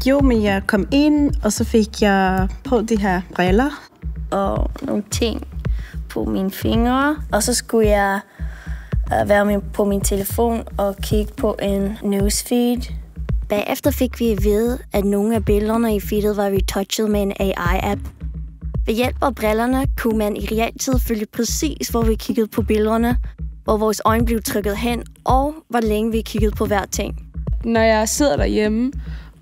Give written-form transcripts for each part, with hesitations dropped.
Jo, men jeg kom ind, og så fik jeg på de her briller. Og nogle ting på mine fingre. Og så skulle jeg være på min telefon og kigge på en newsfeed. Bagefter fik vi at vide, at nogle af billederne i feedet var retouchet med en AI-app. Ved hjælp af brillerne kunne man i realtid følge præcis, hvor vi kiggede på billederne, hvor vores øjne blev trykket hen, og hvor længe vi kiggede på hver ting. Når jeg sidder derhjemme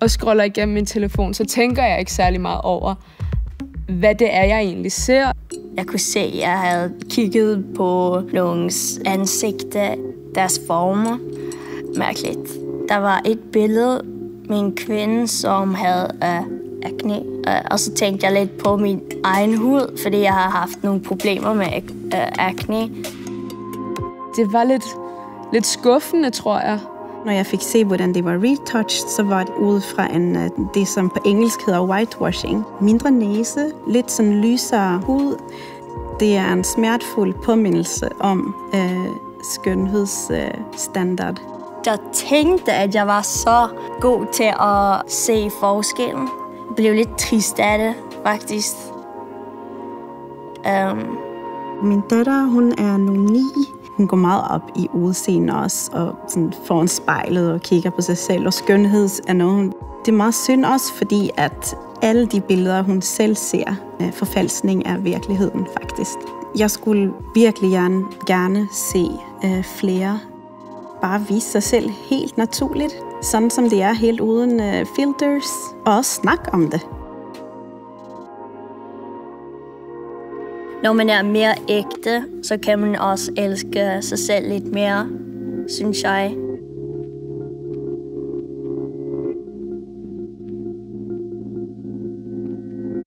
og scroller igennem min telefon, så tænker jeg ikke særlig meget over, hvad det er, jeg egentlig ser. Jeg kunne se, at jeg havde kigget på nogens ansigter, deres former. Mærkeligt. Der var et billede med en kvinde, som havde akne. Og så tænkte jeg lidt på min egen hud, fordi jeg har haft nogle problemer med akne. Det var lidt skuffende, tror jeg. Når jeg fik se, hvordan det var retouched, så var det ud fra det, som på engelsk hedder whitewashing. Mindre næse, lidt sådan lysere hud. Det er en smertefuld påmindelse om skønhedsstandard. Jeg tænkte, at jeg var så god til at se forskellen. Jeg blev lidt trist af det, faktisk. Min datter, hun er nu 9. Hun går meget op i udseende også, og sådan foran spejlet og kigger på sig selv. Og skønhed er noget, det er meget synd også, fordi at alle de billeder, hun selv ser, forfalskning af virkeligheden faktisk. Jeg skulle virkelig gerne se flere bare vise sig selv helt naturligt, sådan som det er, helt uden filters, og også snakke om det. Når man er mere ægte, så kan man også elske sig selv lidt mere, synes jeg.